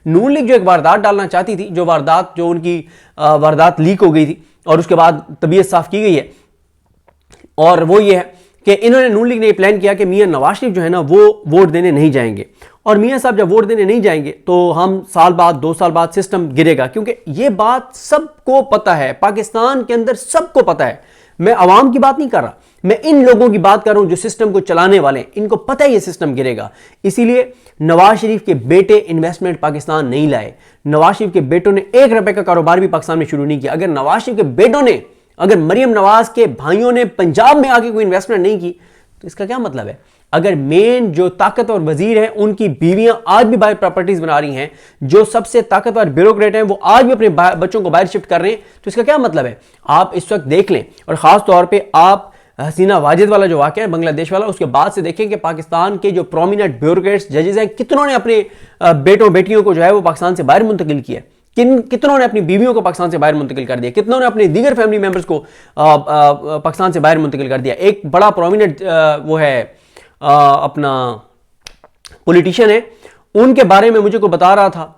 नून league जो एक वारदात डालना चाहती थी, जो उनकी वारदात लीक हो गई थी और उसके बाद तबीयत साफ की गई है, और वो ये है कि इन्होंने, नून लीग ने प्लान किया कि मियां नवाज शरीफ जो है ना वो वोट देने नहीं जाएंगे, और मियां साहब जब वोट देने नहीं जाएंगे तो हम साल बाद 2 साल बाद सिस्टम गिरेगा, क्योंकि ये बात सबको पता है, पाकिस्तान के अंदर सबको पता है। मैं अवाम की बात नहीं कर रहा, मैं इन लोगों की बात कर रहा हूं जो सिस्टम को चलाने वाले हैं, इनको पता है ये सिस्टम गिरेगा। इसीलिए नवाज शरीफ के बेटे इन्वेस्टमेंट पाकिस्तान नहीं लाए, नवाज शरीफ के बेटों ने 1 रुपए का कारोबार भी पाकिस्तान में शुरू नहीं किया। अगर नवाज शरीफ के बेटों ने, अगर मरियम नवाज के भाइयों ने पंजाब में आके कोई इन्वेस्टमेंट नहीं की, तो इसका क्या मतलब है? अगर मेन जो ताकतवर वजीर हैं उनकी बीवियां आज भी बाहर प्रॉपर्टीज बना रही हैं, जो सबसे ताकतवर ब्यूरोक्रेट हैं वो आज भी अपने बच्चों को बाहर शिफ्ट कर रहे हैं, तो इसका क्या मतलब है? आप इस वक्त देख लें, और खास तौर पे आप हसीना वाजिद वाला जो वाकया है बांग्लादेश वाला, उसके बाद से देखें कि पाकिस्तान के जो प्रोमिनेंट ब्यूरोक्रेट्स, जजेस हैं, कितनों ने अपने बेटों बेटियों को जो है वो पाकिस्तान से बाहर मुंतकिल किया, कितनों ने अपनी बीवियों को पाकिस्तान से बाहर मुंतकिल कर दिया, कितनों ने अपने दीगर फैमिली मेंबर्स को पाकिस्तान से बाहर मुंतकिल कर दिया। एक बड़ा प्रोमिनेंट वो है अपना पॉलिटिशियन है, उनके बारे में मुझे को बता रहा था,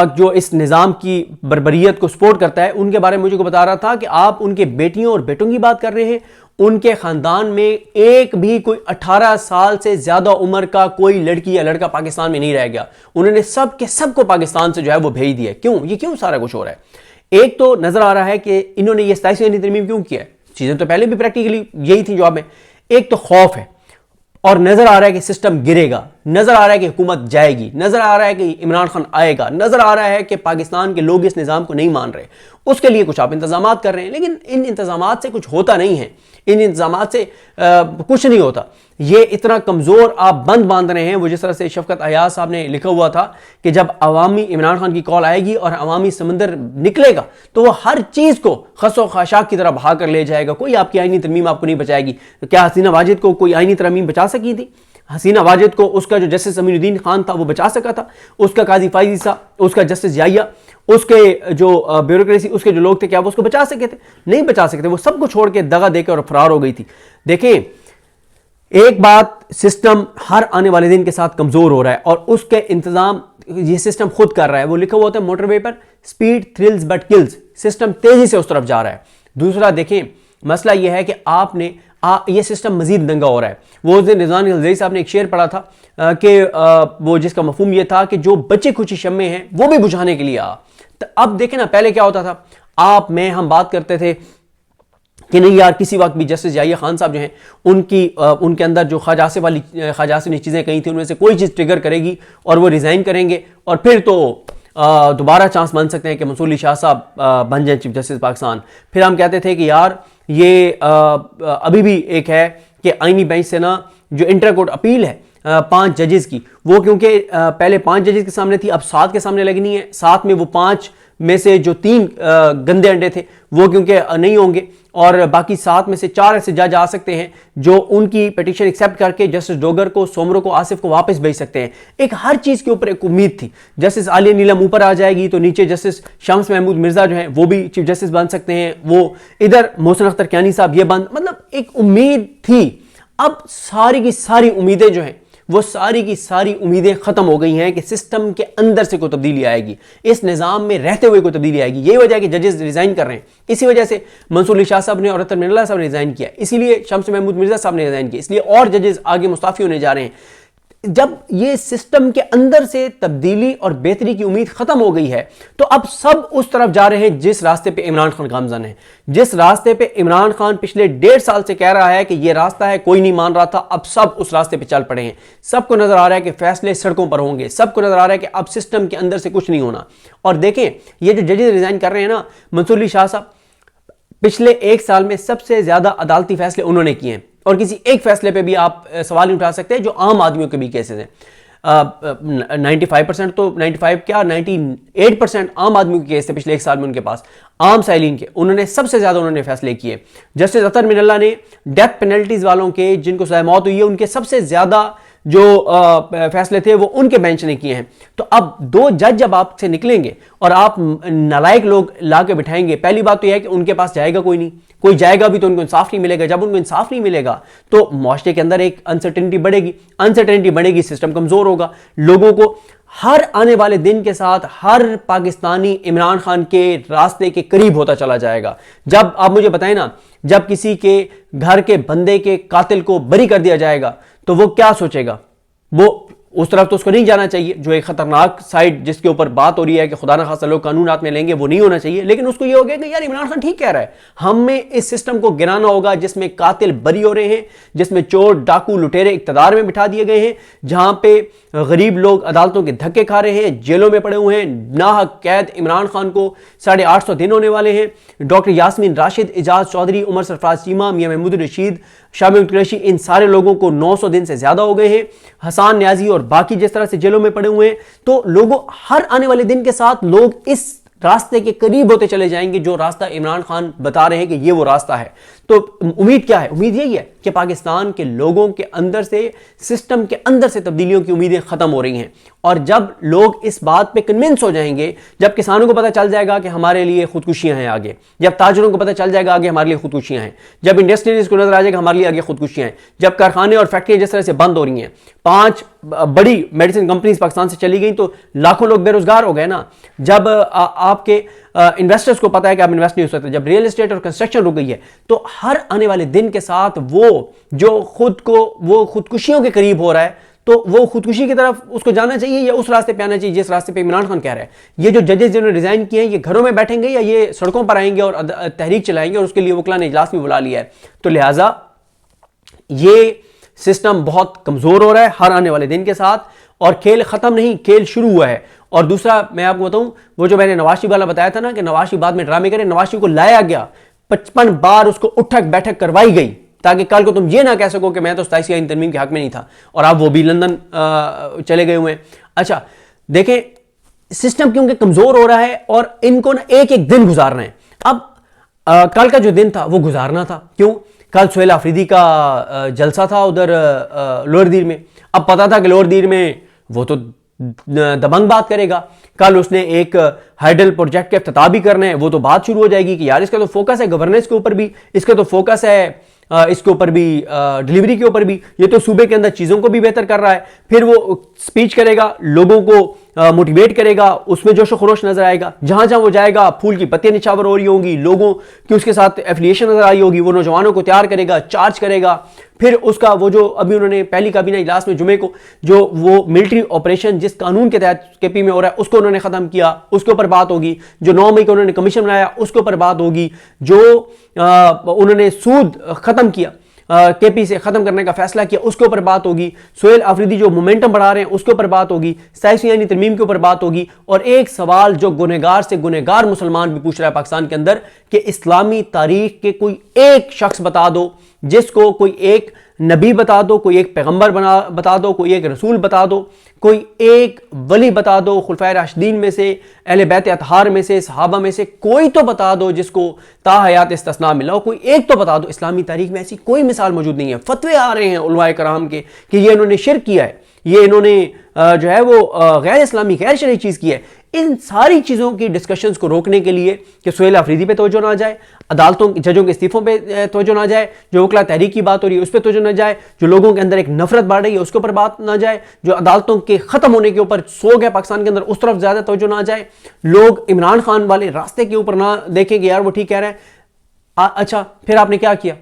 जो इस निज़ाम की बर्बरियत को सपोर्ट करता है, उनके बारे में मुझे को बता रहा था कि आप उनके बेटियों और बेटों की बात कर रहे हैं, उनके खानदान में एक भी कोई 18 साल से ज्यादा उम्र का कोई लड़की या लड़का पाकिस्तान में नहीं रह गया, उन्होंने सब के सबको पाकिस्तान से जो है वो भेज दिया। क्यों सारा कुछ हो रहा है? एक तो नजर आ रहा है कि इन्होंने ये 27वीं तरमीम क्यों किया है, चीजें तो पहले भी प्रैक्टिकली यही थी जवाब में। एक तो खौफ है, और नजर आ रहा है कि सिस्टम गिरेगा, नजर आ रहा है कि हुकूमत जाएगी, नजर आ रहा है कि इमरान खान आएगा, नजर आ रहा है कि पाकिस्तान के लोग इस निज़ाम को नहीं मान रहे, उसके लिए कुछ आप इंतजाम कर रहे हैं, लेकिन इन इंतजाम से कुछ होता नहीं है, इन इंतजाम से कुछ नहीं होता। ये इतना कमजोर आप बंद बांध रहे हैं। वो जिस तरह से शफकत अयाज साहब ने लिखा हुआ था कि जब अवामी इमरान खान की कॉल आएगी और अवामी समंदर निकलेगा तो वो हर चीज को खसो खाशाक की तरह बहा कर ले जाएगा, कोई आपकी आईनी तरमीम आपको नहीं बचाएगी। तो क्या हसीना वाजिद को कोई आईनी तरमीम बचा सकी थी? हसीना वाजिद को उसका जो जस्टिस अमीनुद्दीन खान था वो बचा सका था, उसका काजी फाइजी सा, उसका जस्टिस याहिया, उसके जो ब्यूरोक्रेसी, उसके जो लोग थे, क्या वो उसको बचा सके थे? नहीं बचा सके थे। वो सबको छोड़ के दगा देकर और फरार हो गई थी। देखें, एक बात, सिस्टम हर आने वाले दिन के साथ कमजोर हो रहा है और उसके इंतजाम ये सिस्टम खुद कर रहा है। वो लिखा हुआ होता है मोटरवे पर, speed thrills but kills. System तेजी से उस तरफ जा रहा है। दूसरा देखें, मसला यह है कि आपने ये सिस्टम मजीद दंगा हो रहा है। वो उस दिन रिजवान हज़रत साहब ने एक शेर पढ़ा था कि वो जिसका मफहूम ये था कि जो बच्चे खुशी शम्मे हैं वो भी बुझाने के लिए आ। तो अब देखें ना, पहले क्या होता था, आप में हम बात करते थे कि नहीं यार, किसी वक्त भी जस्टिस याहिया खान साहब जो हैं उनके अंदर जो खाजासे ने चीज़ें कही थी उनमें से कोई चीज़ ट्रिगर करेगी और वो रिज़ाइन करेंगे और फिर तो दोबारा चांस बन सकते हैं कि मंसूर अली शाह साहब बन जाए चीफ जस्टिस पाकिस्तान। फिर हम कहते थे कि यार ये अभी भी एक है कि आईनी बेंच से ना जो इंटर कोर्ट अपील है 5 जजेस की, वो क्योंकि पहले 5 जजेस के सामने थी, अब 7 के सामने लगनी है। 7 में वो 5 में से जो 3 गंदे अंडे थे वो क्योंकि नहीं होंगे और बाकी 7 में से 4 ऐसे जज आ सकते हैं जो उनकी पिटीशन एक्सेप्ट करके जस्टिस डोगर को, सोमरो को, आसिफ को वापस भेज सकते हैं। एक हर चीज के ऊपर एक उम्मीद थी। जस्टिस आलिया नीलम ऊपर आ जाएगी तो नीचे जस्टिस शम्स महमूद मिर्जा जो हैं वो भी चीफ जस्टिस बन सकते हैं, वो इधर मोहसिन अख्तर कियानी साहब ये बन, मतलब एक उम्मीद थी। अब सारी की सारी उम्मीदें जो हैं वो सारी की सारी उम्मीदें खत्म हो गई हैं कि सिस्टम के अंदर से कोई तब्दीली आएगी, इस निज़ाम में रहते हुए कोई तब्दीली आएगी। यही वजह है कि जजेस रिजाइन कर रहे हैं। इसी वजह से मंसूर अली शाह साहब ने और अतर मिनल्ला साहब ने रिजाइन किया, इसीलिए शम्स महमूद मिर्जा साहब ने रिजाइन किया, इसलिए और जजेस आगे मुस्ताफी होने जा रहे हैं। जब ये सिस्टम के अंदर से तब्दीली और बेहतरी की उम्मीद खत्म हो गई है तो अब सब उस तरफ जा रहे हैं जिस रास्ते पे इमरान खान गामजन है, जिस रास्ते पे इमरान खान पिछले 1.5 साल से कह रहा है कि ये रास्ता है, कोई नहीं मान रहा था। अब सब उस रास्ते पे चल पड़े हैं। सबको नजर आ रहा है कि फैसले सड़कों पर होंगे, सबको नजर आ रहा है कि अब सिस्टम के अंदर से कुछ नहीं होना। और देखें, ये जो जजेस रिजाइन कर रहे हैं ना, मंसूर अली शाह साहब पिछले 1 साल में सबसे ज्यादा अदालती फैसले उन्होंने किए हैं और किसी एक फैसले पे भी आप सवाल नहीं उठा सकते जो आम आदमियों के भी केसेस हैं। 95% तो 95 क्या 98% आम आदमियों के केस थे पिछले 1 साल में उनके पास, आम साइलिन के। उन्होंने सबसे ज्यादा उन्होंने फैसले किए। जस्टिस अतर मिनल्ला ने डेथ पेनल्टीज वालों के, जिनको सजा मौत हुई है, उनके सबसे ज्यादा जो फैसले थे वो उनके बेंच ने किए हैं। तो अब 2 जज जब आपसे निकलेंगे और आप नालायक लोग ला के बिठाएंगे, पहली बात तो यह है कि उनके पास जाएगा कोई नहीं, कोई जाएगा भी तो उनको इंसाफ नहीं मिलेगा। जब उनको इंसाफ नहीं मिलेगा तो मुआशरे के अंदर एक अनसर्टेनिटी बढ़ेगी, अनसर्टेनिटी बढ़ेगी, सिस्टम कमजोर होगा, लोगों को हर आने वाले दिन के साथ हर पाकिस्तानी इमरान खान के रास्ते के करीब होता चला जाएगा। जब आप मुझे बताएं ना, जब किसी के घर के बंदे के कातिल को बरी कर दिया जाएगा तो वो क्या सोचेगा? वो उस तरफ तो उसको नहीं जाना चाहिए, जो एक खतरनाक साइड जिसके ऊपर बात हो रही है कि खुदा ना खासा लोग कानून हाथ में लेंगे, वो नहीं होना चाहिए। लेकिन उसको ये हो गया कि यार इमरान खान ठीक कह रहा है, हमें इस सिस्टम को गिराना होगा जिसमें कातिल बरी हो रहे हैं, जिसमें चोर डाकू लुटेरे इक्तदार में बिठा दिए गए हैं, जहां पे गरीब लोग अदालतों के धक्के खा रहे हैं, जेलों में पड़े हुए हैं, नाहक कैद इमरान खान को 850 दिन होने वाले हैं। डॉक्टर यास्मीन राशिद, एजाज चौधरी, उमर सरफराज चीमा, मियां महमूद रशीद, शाह महमूद कुरैशी, इन सारे लोगों को 900 दिन से ज्यादा हो गए हैं। हसन न्याजी और बाकी जिस तरह से जेलों में पड़े हुए हैं। तो लोगों, हर आने वाले दिन के साथ लोग इस रास्ते के करीब होते चले जाएंगे जो रास्ता इमरान खान बता रहे हैं कि ये वो रास्ता है। तो उम्मीद क्या है? उम्मीद यही है कि पाकिस्तान के लोगों के अंदर से, सिस्टम के अंदर से तब्दीलियों की उम्मीदें खत्म हो रही हैं। और जब लोग इस बात पे कन्विंस हो जाएंगे, जब किसानों को पता चल जाएगा कि हमारे लिए खुदकुशियां हैं आगे, जब ताजरों को पता चल जाएगा आगे हमारे लिए खुदकुशियां हैं, जब इंडस्ट्रीज को नजर आ जाएगा हमारे लिए आगे खुदकुशियां हैं, जब कारखाने और फैक्ट्रियां जिस तरह से बंद हो रही हैं, 5 बड़ी मेडिसिन कंपनीज पाकिस्तान से चली गई तो लाखों लोग बेरोजगार हो गए ना। जब आपके इन्वेस्टर्स को पता है कि आप इन्वेस्ट नहीं हो सकते, जब रियल एस्टेट और कंस्ट्रक्शन रुक गई है, तो हर आने वाले दिन के साथ वो जो वो खुदकुशियों के करीब हो रहा है, तो वो खुदकुशी की तरफ उसको जाना चाहिए या उस रास्ते पे आना चाहिए जिस रास्ते पे इमरान खान कह रहा है। ये जो जजेस जिन्होंने रिजाइन किए हैं, ये घरों में बैठेंगे या ये सड़कों पर आएंगे और तहरीक चलाएंगे, और उसके लिए वकला ने इजलास भी बुला लिया है। तो लिहाजा ये सिस्टम बहुत कमजोर हो रहा है हर आने वाले दिन के साथ, और खेल खत्म नहीं, खेल शुरू हुआ है। और दूसरा मैं आपको बताऊं, वो जो मैंने नवाज शरीफ वाला बताया था ना कि नवाज शरीफ बाद में ड्रामे करे, नवाज शरीफ को लाया गया, 55 बार उसको उठक बैठक करवाई गई ताकि कल को तुम ये ना कह सको कि मैं तो 27 आईन तरमीम के हक में नहीं था, और अब वो भी लंदन चले गए हुए हैं। अच्छा देखें, सिस्टम क्योंकि कमजोर हो रहा है और इनको ना एक एक दिन गुजारना है। अब कल का जो दिन था वो गुजारना था, क्यों? कल सोहेल आफरीदी का जलसा था उधर लोअर दीर में। अब पता था कि लोअर दीर में वो तो दबंग बात करेगा, कल उसने एक हाइडल प्रोजेक्ट के इफ्तिताह भी करना है, वो तो बात शुरू हो जाएगी कि यार इसका तो फोकस है गवर्नेंस के ऊपर भी, इसका तो फोकस है इसके ऊपर भी, डिलीवरी के ऊपर भी, ये तो सूबे के अंदर चीजों को भी बेहतर कर रहा है। फिर वो स्पीच करेगा, लोगों को मोटिवेट करेगा, उसमें जोश खरोश नजर आएगा, जहां जहां वो जाएगा फूल की पत्तियां निछावर हो रही होंगी, लोगों की उसके साथ एफिलिएशन नजर आई होगी, वो नौजवानों को तैयार करेगा, चार्ज करेगा। फिर उसका वो जो अभी उन्होंने पहली काबीना इजलास में जुमे को जो वो मिलिट्री ऑपरेशन जिस कानून के तहत केपी में हो रहा है उसको उन्होंने खत्म किया, उसके ऊपर बात होगी। जो 9 मई को उन्होंने कमीशन बनाया उसके ऊपर बात होगी। जो उन्होंने सूद खत्म किया, केपी से खत्म करने का फैसला किया, उसके ऊपर बात होगी। सोहेल आफरीदी जो मोमेंटम बढ़ा रहे हैं उसके ऊपर बात होगी। 27 यानी तरमीम के ऊपर बात होगी। और एक सवाल जो गुनहगार से गुनहगार मुसलमान भी पूछ रहा है पाकिस्तान के अंदर कि इस्लामी तारीख के कोई एक शख्स बता दो जिसको, कोई एक नबी बता दो, कोई एक पैगंबर बता दो, कोई एक रसूल बता दो, कोई एक वली बता दो, खुलफाए राशिदीन में से, अहले बैत अतहार में से, सहाबा में से कोई तो बता दो जिसको ताहयात इस्तिस्ना मिला हो, कोई एक तो बता दो। इस्लामी तारीख में ऐसी कोई मिसाल मौजूद नहीं है। फतवे आ रहे हैं उलमाए कराम के कि ये इन्होंने शिर्क किया है, ये इन्होंने जो है वो गैर इस्लामी गैर शरई चीज की है। इन सारी चीजों की डिस्कशंस को रोकने के लिए कि सोहेल आफरीदी पे तवज्जो ना जाए, अदालतों जजों के इस्तीफों पे तवज्जो ना जाए, जो वकला तहरीक की बात हो रही है उस पर तवज्जो ना जाए, जो लोगों के अंदर एक नफरत बढ़ रही है उसके ऊपर बात ना जाए, जो अदालतों के खत्म होने के ऊपर सोग है पाकिस्तान के अंदर उस तरफ ज्यादा तवज्जो ना जाए, लोग इमरान खान वाले रास्ते के ऊपर ना देखें कि यार वो ठीक कह रहे हैं। अच्छा फिर आपने क्या किया?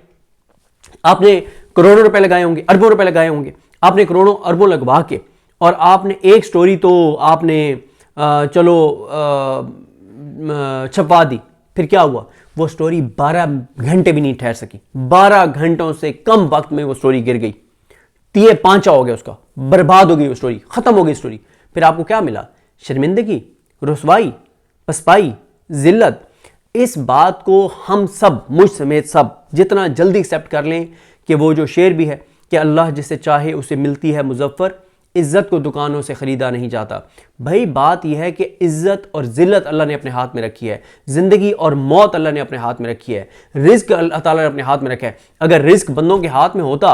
आपने करोड़ों रुपए लगाए होंगे, अरबों रुपए लगाए होंगे, आपने करोड़ों अरबों लगवा के और आपने एक स्टोरी तो आपने चलो छपवा दी। फिर क्या हुआ? वो स्टोरी 12 घंटे भी नहीं ठहर सकी, 12 घंटों से कम वक्त में वो स्टोरी गिर गई, तीए पांचा हो गया उसका, बर्बाद हो गई वो स्टोरी, खत्म हो गई स्टोरी। फिर आपको क्या मिला? शर्मिंदगी, रुसवाई, पसपाई, जिल्लत। इस बात को हम सब, मुझ समेत सब, जितना जल्दी एक्सेप्ट कर लें कि वो जो शेर भी है कि अल्लाह जिसे चाहे उसे मिलती है मुजफ्फर, इज्जत को दुकानों से खरीदा नहीं जाता। भाई बात यह है कि इज्जत और जिल्लत अल्लाह ने अपने हाथ में रखी है, जिंदगी और मौत अल्लाह ने अपने हाथ में रखी है, रिज्क अल्लाह ताला ने अपने हाथ में रखा है। अगर रिज्क बंदों के हाथ में होता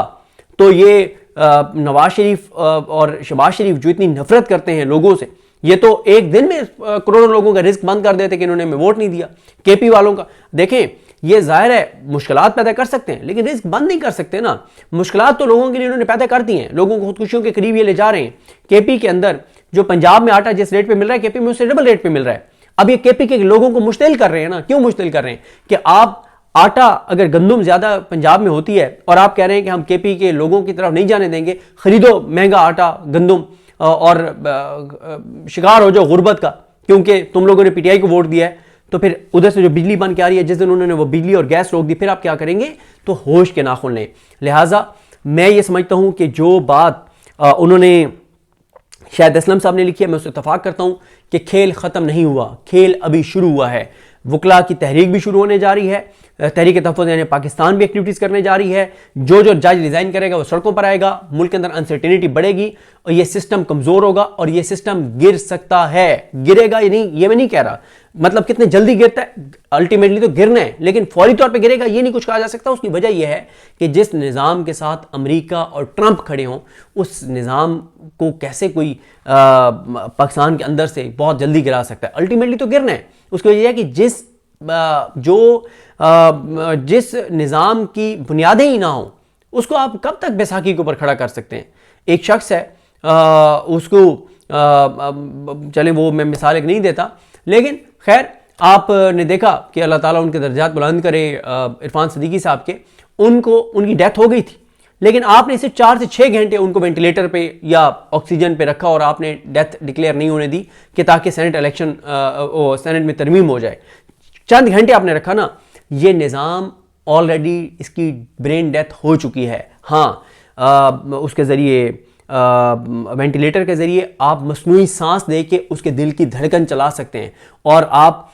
तो ये नवाज शरीफ और शहबाज शरीफ जो इतनी नफरत करते हैं लोगों से, ये तो एक दिन में करोड़ों लोगों का रिस्क बंद कर देते कि इन्होंने हमें वोट नहीं दिया। केपी वालों का देखें, ये जाहिर है मुश्किलात पैदा कर सकते हैं लेकिन रिस्क बंद नहीं कर सकते ना। मुश्किलात तो लोगों के लिए इन्होंने पैदा कर दी हैं, लोगों को खुदकुशियों के करीब ये ले जा रहे हैं। केपी के अंदर जो पंजाब में आटा जिस रेट पे मिल रहा है केपी में उससे डबल रेट पे मिल रहा है। अब ये केपी के लोगों को मुश्तिल कर रहे हैं ना, क्यों मुश्तिल कर रहे हैं कि आप आटा अगर गंदुम ज्यादा पंजाब में होती है और आप कह रहे हैं कि हम केपी के लोगों की तरफ नहीं जाने देंगे, खरीदो महंगा आटा गंदुम और शिकार हो जाओ गुर्बत का, क्योंकि तुम लोगों ने पीटीआई को वोट दिया है। तो फिर उधर से जो बिजली बन के आ रही है, जिस दिन उन्होंने वो बिजली और गैस रोक दी, फिर आप क्या करेंगे? तो होश के नाखून लें। लिहाजा मैं ये समझता हूं कि जो बात उन्होंने शायद असलम साहब ने लिखी है, मैं उससे इत्तफाक करता हूं कि खेल खत्म नहीं हुआ, खेल अभी शुरू हुआ है। वकला की तहरीक भी शुरू होने जा रही है, तहरीक तहफ़्फ़ुज़ यानी पाकिस्तान भी एक्टिविटीज़ करने जा रही है। जो जज रिज़ाइन करेगा वो सड़कों पर आएगा, मुल्क के अंदर अनसर्टेनिटी बढ़ेगी और ये सिस्टम कमज़ोर होगा और ये सिस्टम गिर सकता है। गिरेगा या नहीं ये मैं नहीं कह रहा, मतलब कितने जल्दी गिरता है, अल्टीमेटली तो गिरना है, लेकिन फौरी तौर पे गिरेगा ये नहीं कुछ कहा जा सकता। उसकी वजह यह है कि जिस निज़ाम के साथ अमेरिका और ट्रंप खड़े हों, उस निज़ाम को कैसे कोई पाकिस्तान के अंदर से बहुत जल्दी गिरा सकता है? अल्टीमेटली तो गिरना है। उसकी वजह है कि जिस निज़ाम की बुनियादें ही ना हो उसको आप कब तक बैसाखी के ऊपर खड़ा कर सकते हैं? एक शख्स है, उसको चले वो मैं मिसाल एक नहीं देता, लेकिन खैर आपने देखा कि अल्लाह ताला उनके दर्जात बुलंद करे, इरफान सिद्दीकी साहब के, उनकी डेथ हो गई थी, लेकिन आपने सिर्फ 4 से 6 घंटे उनको वेंटिलेटर पे या ऑक्सीजन पे रखा और आपने डेथ डिक्लेयर नहीं होने दी कि ताकि सेनेट में तरमीम हो जाए। चंद घंटे आपने रखा ना, ये निज़ाम ऑलरेडी इसकी ब्रेन डेथ हो चुकी है। हाँ, उसके ज़रिए वेंटिलेटर के ज़रिए आप मसनूई सांस दे के उसके दिल की धड़कन चला सकते हैं और आप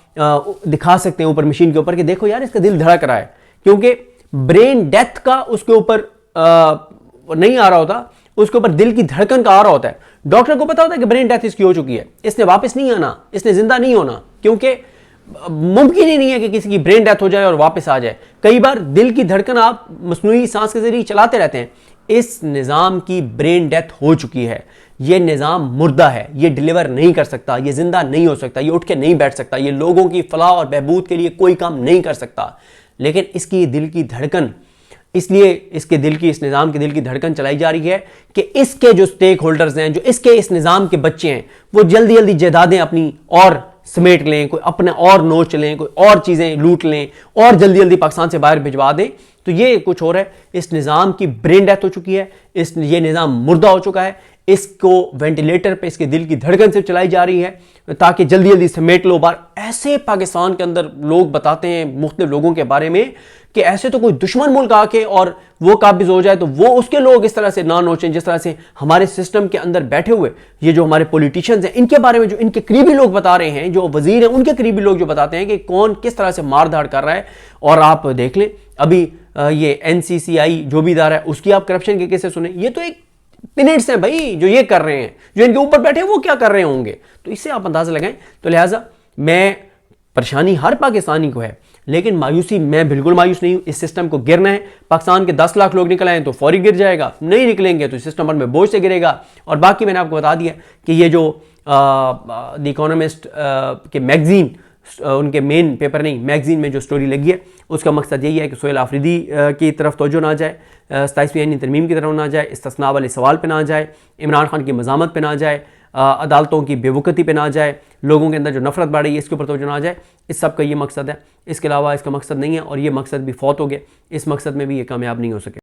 दिखा सकते हैं ऊपर मशीन के ऊपर कि देखो यार इसका दिल धड़क रहा है, क्योंकि ब्रेन डेथ का उसके ऊपर नहीं आ रहा होता, उसके ऊपर दिल की धड़कन का आ रहा होता है। डॉक्टर को पता होता है कि ब्रेन डेथ इसकी हो चुकी है, इसने वापस नहीं आना, इसने जिंदा नहीं होना, क्योंकि मुमकिन ही नहीं है कि किसी की ब्रेन डेथ हो जाए और वापस आ जाए। कई बार दिल की धड़कन आप मसनूई सांस के जरिए चलाते रहते हैं। इस निज़ाम की ब्रेन डेथ हो चुकी है, ये निज़ाम मुर्दा है, ये डिलीवर नहीं कर सकता, ये जिंदा नहीं हो सकता, ये उठ के नहीं बैठ सकता, ये लोगों की फलाह और बहबूद के लिए कोई काम नहीं कर सकता। लेकिन इसकी दिल की धड़कन, इसलिए इस निज़ाम के दिल की धड़कन चलाई जा रही है कि इसके जो स्टेक होल्डर्स हैं, जो इसके इस निज़ाम के बच्चे हैं, वो जल्दी जल्दी जायदादें अपनी और समेट लें, कोई अपने और नोच लें, कोई और चीज़ें लूट लें और जल्दी जल्दी पाकिस्तान से बाहर भिजवा दें। तो ये कुछ हो रहा है। इस निज़ाम की ब्रेन डेथ हो चुकी है, ये निज़ाम मुर्दा हो चुका है, इसको वेंटिलेटर पे इसके दिल की धड़कन से चलाई जा रही है ताकि जल्दी जल्दी समेट लो बाहर। ऐसे पाकिस्तान के अंदर लोग बताते हैं मुख्तलिफ लोगों के बारे में कि ऐसे तो कोई दुश्मन मुल्क आके और वो काबिज हो जाए तो वो उसके लोग इस तरह से ना नोचें जिस तरह से हमारे सिस्टम के अंदर बैठे हुए ये जो हमारे पॉलिटिशियंस हैं, इनके बारे में जो इनके करीबी लोग बता रहे हैं, जो वजीर हैं उनके करीबी लोग जो बताते हैं कि कौन किस तरह से मार धाड़ कर रहा है। और आप देख लें अभी ये NCCI जो भी इदारा है उसकी आप करप्शन के केसेस सुने, ये तो एक पिनेट्स हैं भाई जो ये कर रहे हैं, जो इनके ऊपर बैठे वो क्या कर रहे होंगे, तो इससे आप अंदाजा लगाएं। तो लिहाजा मैं, परेशानी हर पाकिस्तानी को है, लेकिन मायूसी मैं बिल्कुल मायूस नहीं हूं। इस सिस्टम को गिरना है। पाकिस्तान के 10 लाख लोग निकल आए तो फौरी गिर जाएगा, नहीं निकलेंगे तो सिस्टम पर में बोझ से गिरेगा। और बाकी मैंने आपको बता दिया कि ये जो द इकोनॉमिस्ट के मैगजीन, उनके मेन पेपर नहीं मैगजीन में जो स्टोरी लगी है उसका मकसद यही है कि सोहेल आफरीदी की तरफ तवज्जो ना जाए, 27वीं आईनी तरमीम की तरफ ना जाए, इस्तिस्ना वाले सवाल पे ना जाए, इमरान खान की मज़ामत पे ना जाए, अदालतों की बेवकूफ़ी पे ना जाए, लोगों के अंदर जो नफरत बढ़ रही है इसके ऊपर तवज्जो ना जाए। इस सब का ये मकसद है, इसके अलावा इसका मकसद नहीं है और ये मकसद भी फौत हो गया। इस मकसद में भी ये कामयाब नहीं हो सके।